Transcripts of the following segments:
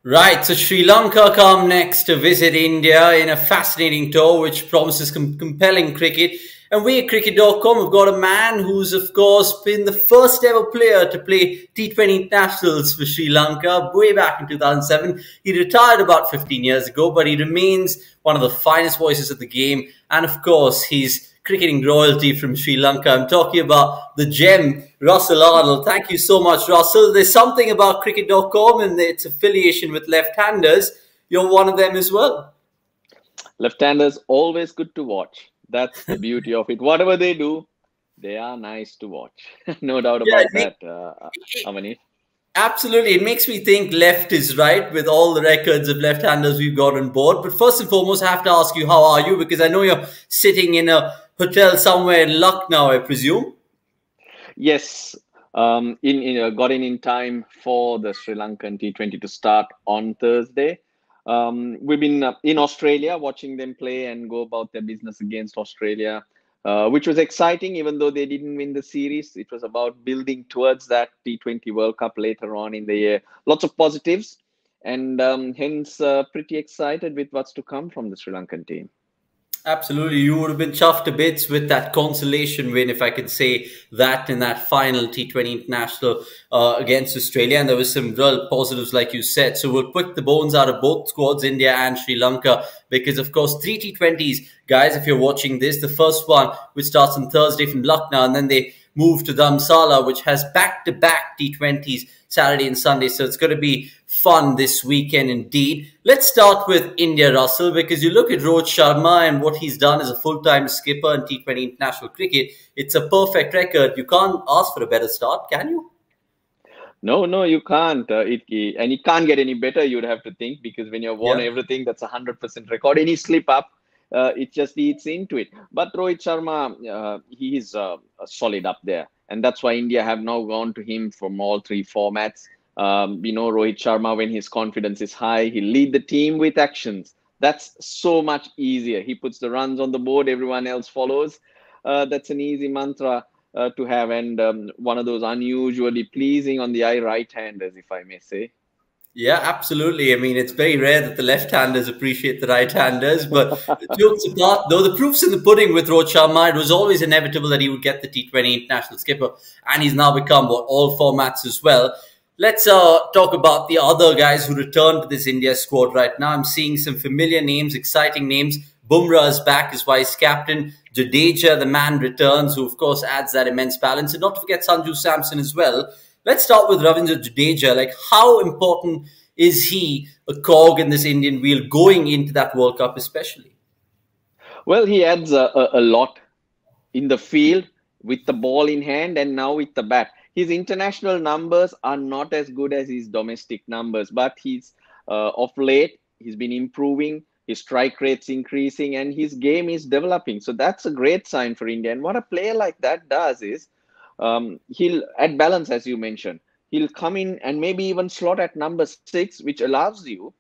Right, so Sri Lanka come next to visit India in a fascinating tour which promises compelling cricket. And we at Cricket.com have got a man who's, of course, been the first ever player to play T20 internationals for Sri Lanka way back in 2007. He retired about 15 years ago, but he remains one of the finest voices of the game. And, of course, he's cricketing royalty from Sri Lanka. I'm talking about the gem, Russell Arnold. Thank you so much, Russell. There's something about Cricket.com and its affiliation with left-handers. You're one of them as well. Left-handers always good to watch. That's the beauty of it. Whatever they do, they are nice to watch. No doubt Yeah, about that, Amani. absolutely. It makes me think left is right with all the records of left-handers we've got on board. But first and foremost, I have to ask you, how are you? Because I know you're sitting in a hotel somewhere in Lucknow, I presume. Yes, got in time for the Sri Lankan T20 to start on Thursday. We've been in Australia watching them play and go about their business against Australia, which was exciting, even though they didn't win the series. It was about building towards that T20 World Cup later on in the year. Lots of positives, and hence pretty excited with what's to come from the Sri Lankan team. Absolutely. You would have been chuffed to bits with that consolation win, if I could say that, in that final T20 international against Australia. And there was some real positives, like you said. So we'll pick the bones out of both squads, India and Sri Lanka, because, of course, three T20s, guys, if you're watching this, the first one, which starts on Thursday from Lucknow, and then they move to Dharamsala, which has back-to-back T20s, Saturday and Sunday. So it's going to be fun this weekend indeed. Let's start with India, Russell, because you look at Rohit Sharma and what he's done as a full-time skipper in T20 international cricket. It's a perfect record. You can't ask for a better start, can you? No, you can't. And it can't get any better, you'd have to think, because when you've won Yeah. everything, that's 100% record. Any slip up, it just eats into it. But Rohit Sharma, he is solid up there. And that's why India have now gone to him from all three formats. Rohit Sharma, when his confidence is high, he lead the team with actions. That's so much easier. He puts the runs on the board, everyone else follows. That's an easy mantra to have, and one of those unusually pleasing on the eye right-handers, if I may say. Yeah, absolutely. I mean, it's very rare that the left-handers appreciate the right-handers. But jokes apart, though, the proof's in the pudding with Rohit Sharma. It was always inevitable that he would get the T20 international skipper, and he's now become all formats as well. Let's talk about the other guys who returned to this India squad right now. I'm seeing some familiar names, exciting names. Bumrah is back as vice captain. Jadeja, the man, returns, who of course adds that immense balance. And not to forget Sanju Samson as well. Let's start with Ravindra Jadeja. Like, how important is he a cog in this Indian wheel going into that World Cup especially? Well, he adds a lot in the field with the ball in hand and now with the bat. His international numbers are not as good as his domestic numbers, but he's of late, he's been improving. His strike rate's increasing and his game is developing. So that's a great sign for India. And what a player like that does is he'll add balance, as you mentioned. He'll come in and maybe even slot at number 6, which allows you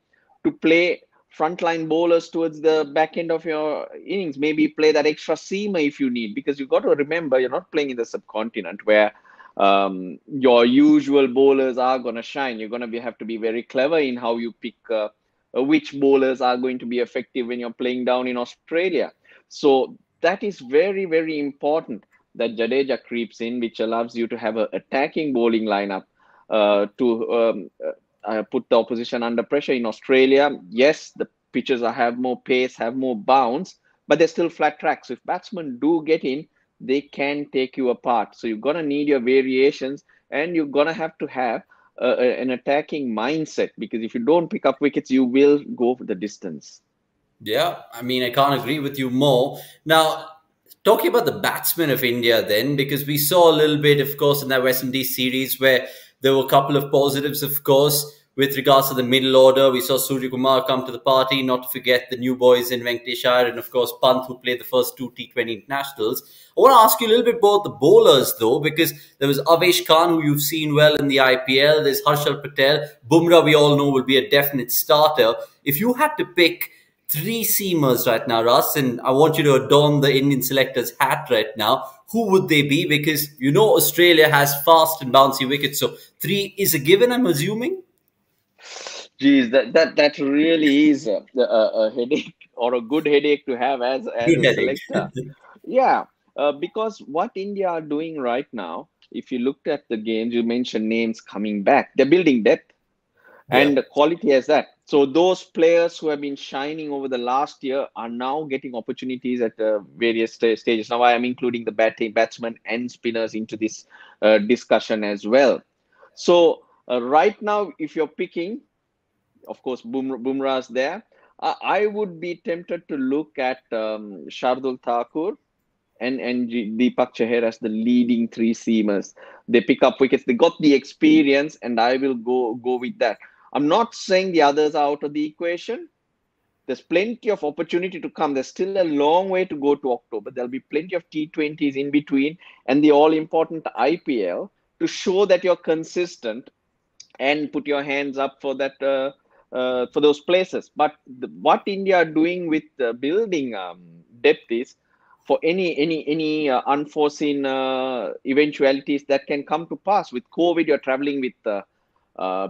to play frontline bowlers towards the back end of your innings. Maybe play that extra seamer if you need, because you've got to remember you're not playing in the subcontinent where your usual bowlers are going to shine. You're going to have to be very clever in how you pick which bowlers are going to be effective when you're playing down in Australia. So that is very, very important that Jadeja creeps in, which allows you to have an attacking bowling lineup to put the opposition under pressure. In Australia, yes, the pitches have more pace, have more bounce, but they're still flat tracks. So if batsmen do get in, they can take you apart. So you're going to need your variations, and you're going to have an attacking mindset, because if you don't pick up wickets, you will go for the distance. Yeah, I mean, I can't agree with you more. Now, talking about the batsmen of India then, because we saw a little bit, of course, in that West Indies series where there were a couple of positives, of course, with regards to the middle order. We saw Surya Kumar come to the party, not to forget the new boys in Venkatesh Iyer and, of course, Pant, who played the first 2 T20 internationals. I want to ask you a little bit about the bowlers, though, because there was Avesh Khan, who you've seen well in the IPL. There's Harshal Patel. Bumrah, we all know, will be a definite starter. If you had to pick 3 seamers right now, Russ, and I want you to adorn the Indian selector's hat right now, who would they be? Because you know Australia has fast and bouncy wickets, so 3 is a given, I'm assuming? Geez, that really is a headache or a good headache to have as Good a headache. selector. Yeah, because what India are doing right now, if you looked at the games, you mentioned names coming back. They're building depth Yeah. and the quality as that. So those players who have been shining over the last year are now getting opportunities at various stages. Now I am including the batsmen and spinners into this discussion as well. So right now, if you're picking, of course, Bumrah's there. I would be tempted to look at Shardul Thakur and Deepak Chahar as the leading three seamers. They pick up wickets. They got the experience, and I will go with that. I'm not saying the others are out of the equation. There's plenty of opportunity to come. There's still a long way to go to October. There'll be plenty of T20s in between and the all important IPL to show that you're consistent and put your hands up for that for those places. But what India are doing with building depth is for any unforeseen eventualities that can come to pass. With COVID, you're traveling with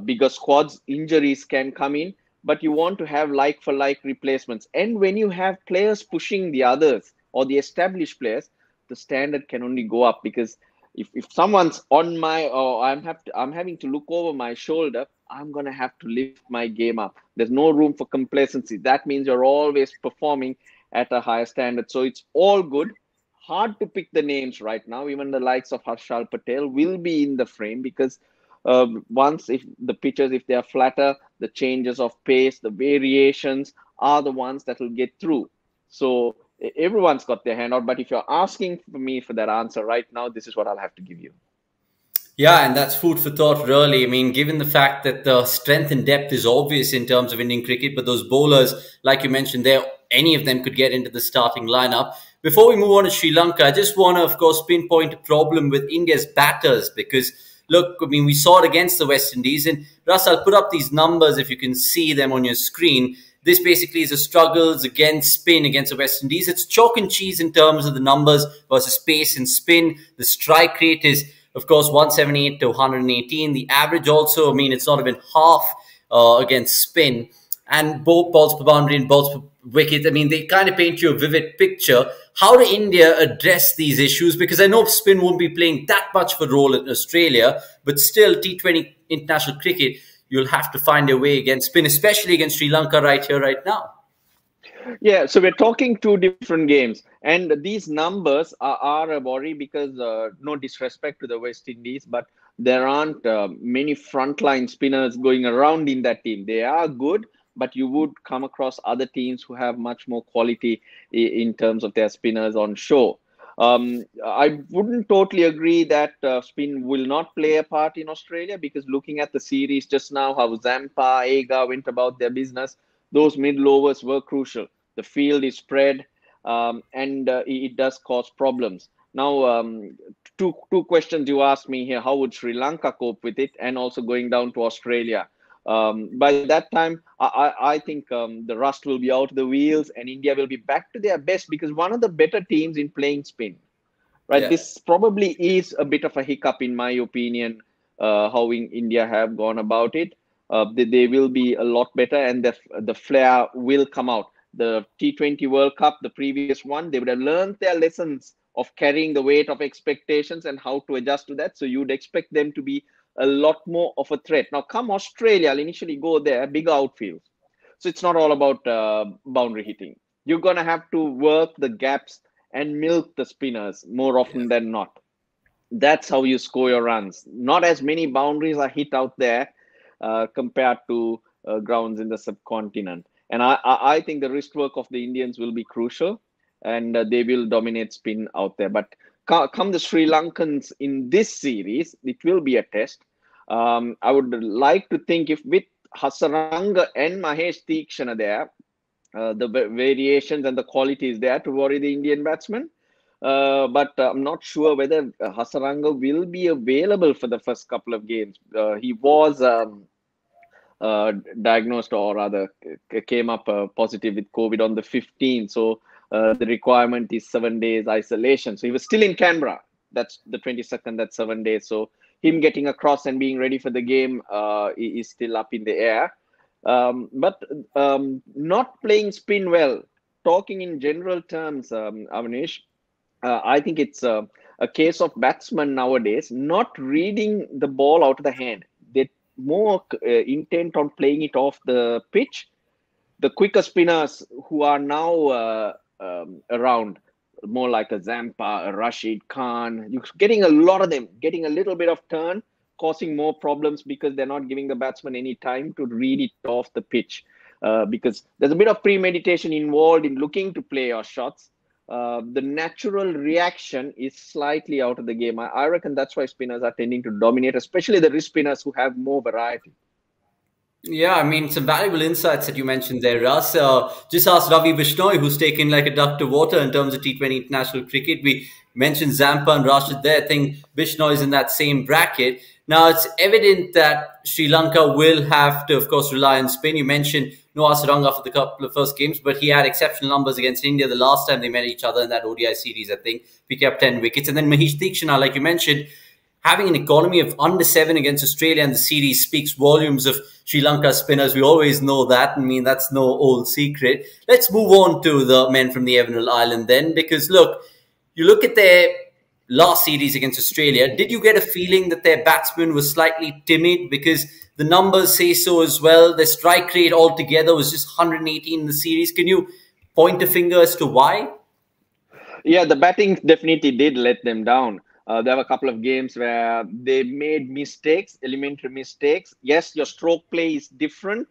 bigger squads. Injuries can come in, but you want to have like for like replacements. And when you have players pushing the others or the established players, the standard can only go up because if someone's on my or I'm having to look over my shoulder, I'm gonna have to lift my game up. There's no room for complacency. That means you're always performing at a higher standard. So it's all good. Hard to pick the names right now. Even the likes of Harshal Patel will be in the frame because once if the pitches, if they are flatter, the changes of pace, the variations are the ones that will get through. So everyone's got their hand out. But if you're asking for me for that answer right now, this is what I'll have to give you. Yeah, and that's food for thought, really. I mean, given the fact that the strength and depth is obvious in terms of Indian cricket, but those bowlers, like you mentioned there, any of them could get into the starting lineup. Before we move on to Sri Lanka, I just want to, of course, pinpoint a problem with India's batters because, look, I mean, we saw it against the West Indies. And Russ, I'll put up these numbers if you can see them on your screen. This basically is the struggles against spin against the West Indies. It's chalk and cheese in terms of the numbers versus pace and spin. The strike rate is, of course, 178 to 118. The average also, I mean, it's not even half against spin. And both balls per boundary and balls per wicket, I mean, they kind of paint you a vivid picture. How do India address these issues? Because I know spin won't be playing that much of a role in Australia, but still T20 international cricket, you'll have to find a way against spin, especially against Sri Lanka right here, right now. Yeah, so we're talking two different games, and these numbers are a worry because no disrespect to the West Indies, but there aren't many frontline spinners going around in that team. They are good, but you would come across other teams who have much more quality in terms of their spinners on show. I wouldn't totally agree that spin will not play a part in Australia because looking at the series just now, how Zampa, Aga went about their business, those middle overs were crucial. The field is spread, and it does cause problems. Now, two questions you asked me here: how would Sri Lanka cope with it, and also going down to Australia? By that time, I think the rust will be out of the wheels, and India will be back to their best because one of the better teams in playing spin. Right, Yeah. this probably is a bit of a hiccup in my opinion. How India have gone about it, they will be a lot better, and the flair will come out. The T20 World Cup, the previous one, they would have learned their lessons of carrying the weight of expectations and how to adjust to that. So you'd expect them to be a lot more of a threat. Now, come Australia, I'll initially go there, bigger outfields. So it's not all about boundary hitting. You're going to have to work the gaps and milk the spinners more often than not. That's how you score your runs. Not as many boundaries are hit out there compared to grounds in the subcontinent. And I think the wrist work of the Indians will be crucial, and they will dominate spin out there. But come the Sri Lankans in this series, it will be a test. I would like to think if with Hasaranga and Mahesh Theekshana there, the variations and the quality is there to worry the Indian batsmen. But I'm not sure whether Hasaranga will be available for the first couple of games. He was diagnosed or rather came up positive with COVID on the 15th. So the requirement is 7 days isolation. So he was still in Canberra. That's the 22nd, that's 7 days. So him getting across and being ready for the game is still up in the air. But not playing spin well. Talking in general terms, Avanish, I think it's a case of batsmen nowadays not reading the ball out of the hand. They're more intent on playing it off the pitch. The quicker spinners who are now around, more like a Zampa, a Rashid Khan, you're getting a lot of them, getting a little bit of turn, causing more problems because they're not giving the batsman any time to read it off the pitch. Because there's a bit of premeditation involved in looking to play your shots. The natural reaction is slightly out of the game. I reckon that's why spinners are tending to dominate, especially the wrist spinners who have more variety. Yeah, I mean, some valuable insights that you mentioned there, Russ. Just ask Ravi Bishnoi, who's taken like a duck to water in terms of T20 international cricket. We mentioned Zampa and Rashid there. I think Bishnoi is in that same bracket. Now, it's evident that Sri Lanka will have to, of course, rely on spin. You mentioned Noah Saranga for the couple of first games, but he had exceptional numbers against India the last time they met each other in that ODI series, I think. Picked up 10 wickets. And then Mahesh Theekshana, like you mentioned, having an economy of under 7 against Australia in the series speaks volumes of Sri Lanka spinners. We always know that. I mean, that's no old secret. Let's move on to the men from the Evanil Island then, because look, you look at their last series against Australia. Did you get a feeling that their batsmen were slightly timid? Because the numbers say so as well. Their strike rate altogether was just 118 in the series. Can you point a finger as to why? Yeah, the batting definitely did let them down. There were a couple of games where they made mistakes, elementary mistakes. Yes, your stroke play is different.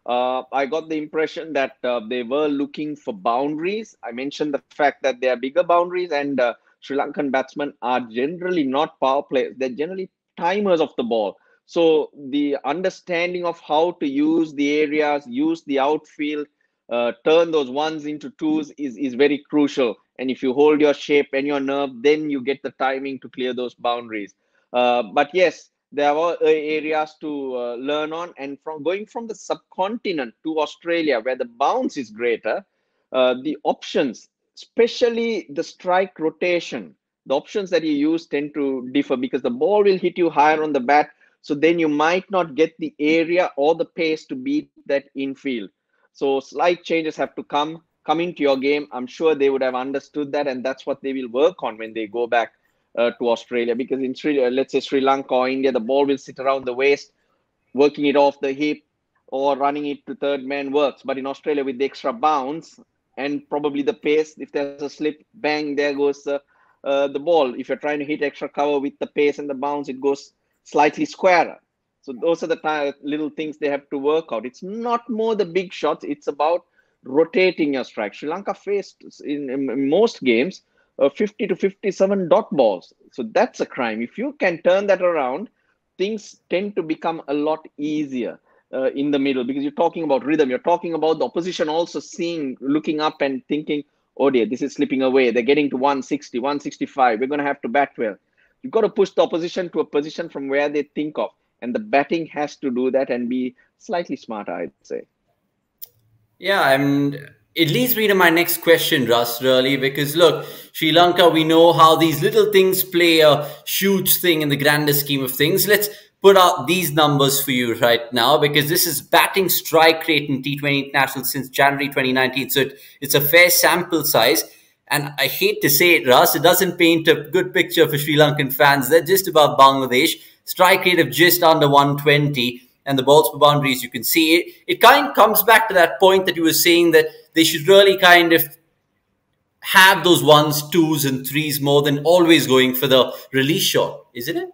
I got the impression that they were looking for boundaries. I mentioned the fact that they are bigger boundaries, and Sri Lankan batsmen are generally not power players. They're generally timers of the ball. So the understanding of how to use the areas, use the outfield, turn those ones into twos is very crucial. And if you hold your shape and your nerve, then you get the timing to clear those boundaries. But yes, there are areas to learn on. And from going from the subcontinent to Australia, where the bounce is greater, the options, especially the strike rotation, the options that you use tend to differ because the ball will hit you higher on the bat. So then you might not get the area or the pace to beat that infield. So slight changes have to come into your game. I'm sure they would have understood that, and that's what they will work on when they go back to Australia. Because in let's say Sri Lanka or India, the ball will sit around the waist, working it off the hip or running it to third man works. But in Australia, with the extra bounce and probably the pace, if there's a slip, bang, there goes the ball. If you're trying to hit extra cover with the pace and the bounce, it goes slightly squarer. So those are the little things they have to work out. It's not more the big shots. It's about rotating your strike. Sri Lanka faced in most games 50 to 57 dot balls. So that's a crime. If you can turn that around, things tend to become a lot easier in the middle because you're talking about rhythm. You're talking about the opposition also seeing, looking up and thinking, oh dear, this is slipping away. They're getting to 160, 165. We're going to have to bat well. You've got to push the opposition to a position from where they think of. And the batting has to do that and be slightly smarter, I'd say. Yeah, and it leads me to my next question, Russ, really, because look, Sri Lanka, we know how these little things play a huge thing in the grander scheme of things. Let's put out these numbers for you right now, because this is batting strike rate in T20 International since January 2019. So it's a fair sample size. And I hate to say it, Russ, it doesn't paint a good picture for Sri Lankan fans. They're just above Bangladesh. Strike rate of just under 120. And the balls per boundaries, you can see it. It kind of comes back to that point that you were saying that they should really kind of have those ones, twos, and threes more than always going for the release shot, isn't it?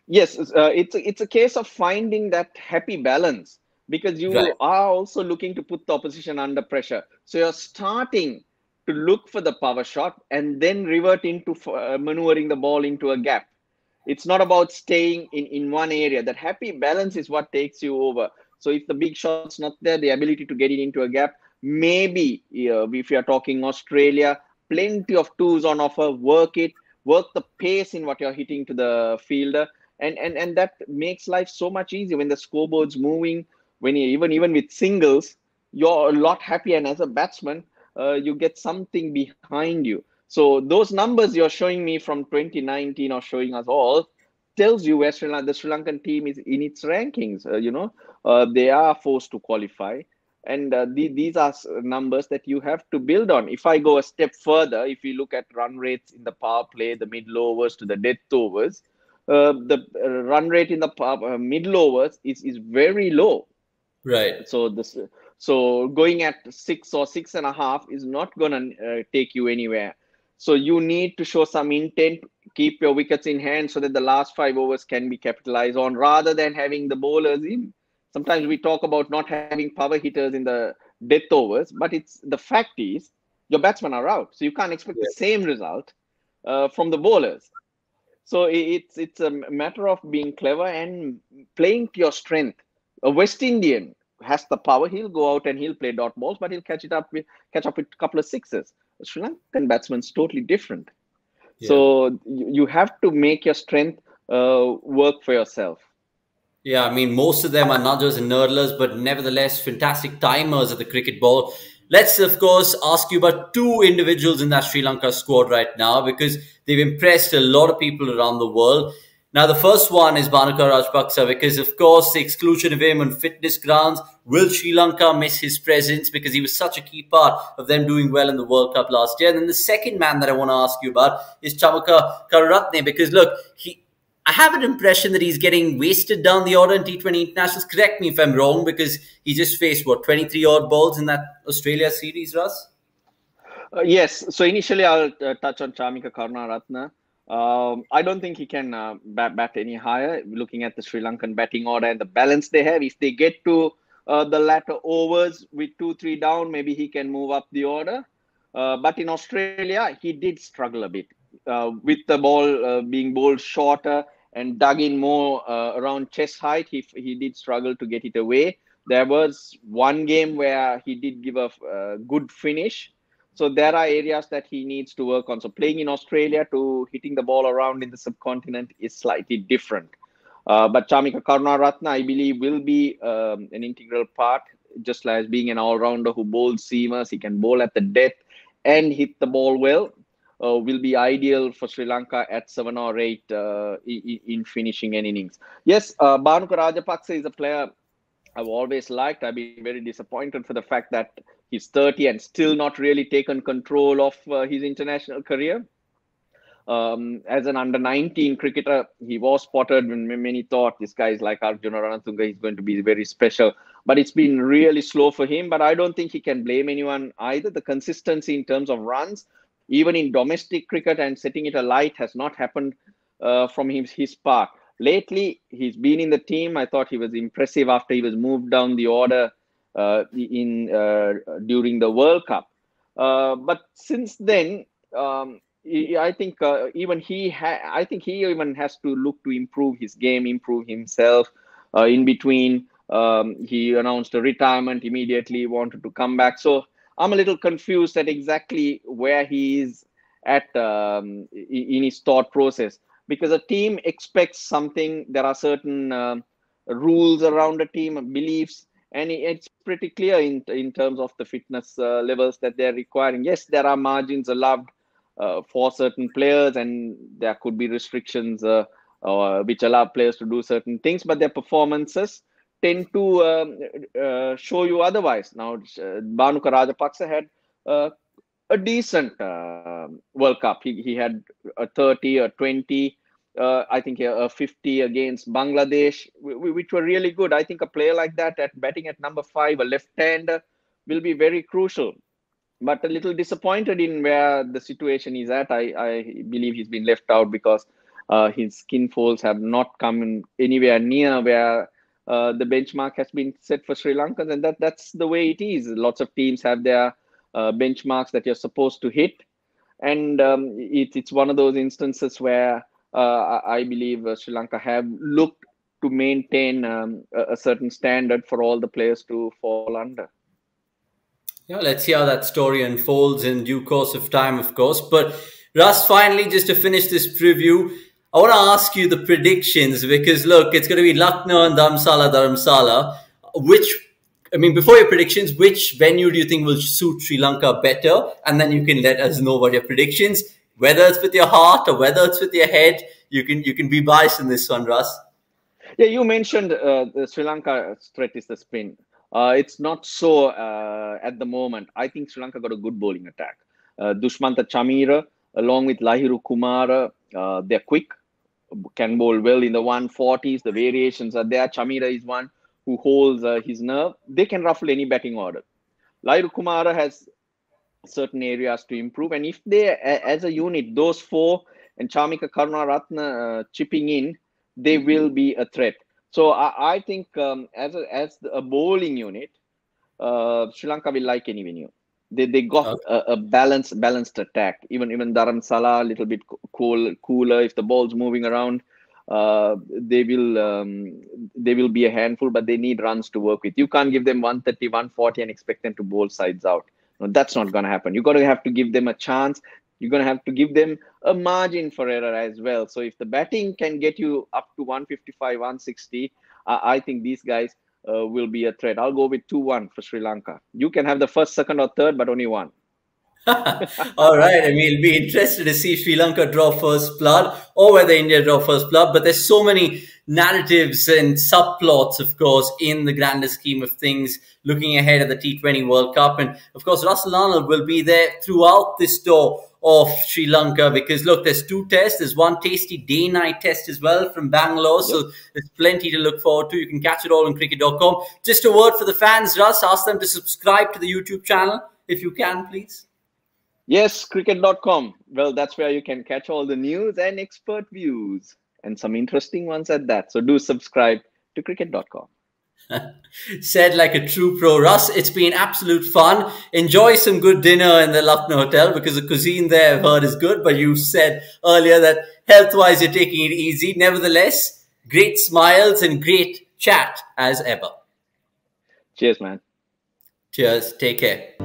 Yes, it's a case of finding that happy balance because you Right. are also looking to put the opposition under pressure. So you're starting to look for the power shot and then revert into maneuvering the ball into a gap. It's not about staying in one area. That happy balance is what takes you over. So if the big shot's not there, the ability to get it into a gap, maybe if you're talking Australia, plenty of twos on offer, work it, work the pace in what you're hitting to the fielder. And that makes life so much easier when the scoreboard's moving, when you even with singles, you're a lot happier. And as a batsman, you get something behind you. So those numbers you're showing me from 2019 are showing us all tells you where the Sri Lankan team is in its rankings. They are forced to qualify. And these are numbers that you have to build on. If I go a step further, if you look at run rates in the power play, the middle overs to the death overs, the run rate in the middle overs is very low. Right. So going at 6 or 6.5 is not going to take you anywhere. So you need to show some intent, keep your wickets in hand so that the last 5 overs can be capitalized on, rather than having the bowlers in. Sometimes we talk about not having power hitters in the death overs, but the fact is your batsmen are out. So you can't expect the same result from the bowlers. So it's a matter of being clever and playing to your strength. A West Indian has the power. He'll go out and he'll play dot balls, but he'll catch up with a couple of sixes. A Sri Lankan batsman's totally different. Yeah. So you have to make your strength work for yourself. Yeah, I mean, most of them are nudgers and nurdlers, but nevertheless, fantastic timers at the cricket ball. Let's, of course, ask you about 2 individuals in that Sri Lanka squad right now, because they've impressed a lot of people around the world. Now, the first one is Bhanuka Rajapaksa, because, of course, the exclusion of him on fitness grounds. Will Sri Lanka miss his presence? Because he was such a key part of them doing well in the World Cup last year. And then the second man that I want to ask you about is Chamakha Karunaratne, because, look, I have an impression that he's getting wasted down the order in T20 internationals. Correct me if I'm wrong, because he just faced, 23 odd balls in that Australia series, Russ? Yes. So initially, I'll touch on Chamakha Karunaratne. I don't think he can bat any higher. Looking at the Sri Lankan batting order and the balance they have, if they get to the latter overs with 2-3 down, maybe he can move up the order. But in Australia, he did struggle a bit with the ball being bowled shorter and dug in more around chest height. He did struggle to get it away. There was one game where he did give a good finish. So there are areas that he needs to work on. So playing in Australia to hitting the ball around in the subcontinent is slightly different. But Chamakha Karunaratne, I believe, will be an integral part, just like as being an all-rounder who bowls seamers. He can bowl at the death and hit the ball well. Will be ideal for Sri Lanka at 7 or 8 in finishing an innings. Yes, Bhanuka Rajapaksa is a player I've always liked. I've been very disappointed for the fact that he's 30 and still not really taken control of his international career. As an under-19 cricketer, he was spotted when many thought this guy is like Arjuna Ranatunga, he's going to be very special. But it's been really slow for him. But I don't think he can blame anyone either. The consistency in terms of runs, even in domestic cricket and setting it alight, has not happened from his part. Lately, he's been in the team. I thought he was impressive after he was moved down the order during the World Cup. But since then, I think even he even has to look to improve his game, improve himself. In between, he announced a retirement immediately, wanted to come back. So I'm a little confused at exactly where he is at in his thought process, because a team expects something. There are certain rules around a team, beliefs, and it's pretty clear in terms of the fitness levels that they're requiring. Yes, there are margins allowed for certain players, and there could be restrictions which allow players to do certain things, but their performances tend to show you otherwise. Now, Bhanuka Rajapaksa had a decent World Cup. He had a 30, a 20, I think a 50 against Bangladesh, which were really good. I think a player like that at batting at number 5, a left-hander, will be very crucial. But a little disappointed in where the situation is at. I believe he's been left out because his skin folds have not come anywhere near where the benchmark has been set for Sri Lankans, and that's the way it is. Lots of teams have their benchmarks that you're supposed to hit, and it's one of those instances where I believe Sri Lanka have looked to maintain a certain standard for all the players to fall under. Yeah, let's see how that story unfolds in due course of time, of course. But Russ, finally, just to finish this preview, I want to ask you the predictions, because look, it's going to be Lucknow and Dharamsala. Before your predictions, which venue do you think will suit Sri Lanka better? And then you can let us know about your predictions. whether it's with your heart or whether it's with your head, you can be biased in this one, Russ. Yeah, you mentioned the Sri Lanka threat is the spin. It's not so at the moment. I think Sri Lanka got a good bowling attack. Dushmantha Chameera, along with Lahiru Kumara, they're quick, can bowl well in the 140s. The variations are there. Chameera is one who holds his nerve. They can ruffle any batting order. Lahiru Kumara has certain areas to improve, and if they, as a unit, those four and Chamika Karunaratne chipping in, they will be a threat. So I think as a bowling unit, Sri Lanka will like any venue. They got a balanced attack. Even Dharamsala a little bit cooler. If the ball's moving around, they will be a handful, but they need runs to work with. You can't give them 130, 140 and expect them to bowl sides out. No, that's not going to happen. You're going to have to give them a chance. You're going to have to give them a margin for error as well. So if the batting can get you up to 155, 160, I think these guys will be a threat. I'll go with 2-1 for Sri Lanka. You can have the first, second, or third, but only one. All right. I mean, it'll be interested to see Sri Lanka draw first blood or whether India draw first blood. But there's so many narratives and subplots, of course, in the grander scheme of things, looking ahead at the T20 World Cup. And of course, Russell Arnold will be there throughout this tour of Sri Lanka, because look, there's 2 tests. There's one tasty day-night test as well from Bangalore. Yep. So there's plenty to look forward to. You can catch it all on cricket.com. Just a word for the fans, Russ. Ask them to subscribe to the YouTube channel if you can, please. Yes, cricket.com. Well, that's where you can catch all the news and expert views, and some interesting ones at that. So do subscribe to cricket.com. Said like a true pro. Russ, it's been absolute fun. Enjoy some good dinner in the Lucknow hotel, because the cuisine there I've heard is good. But you said earlier that health-wise you're taking it easy. Nevertheless, great smiles and great chat as ever. Cheers, man. Cheers. Take care.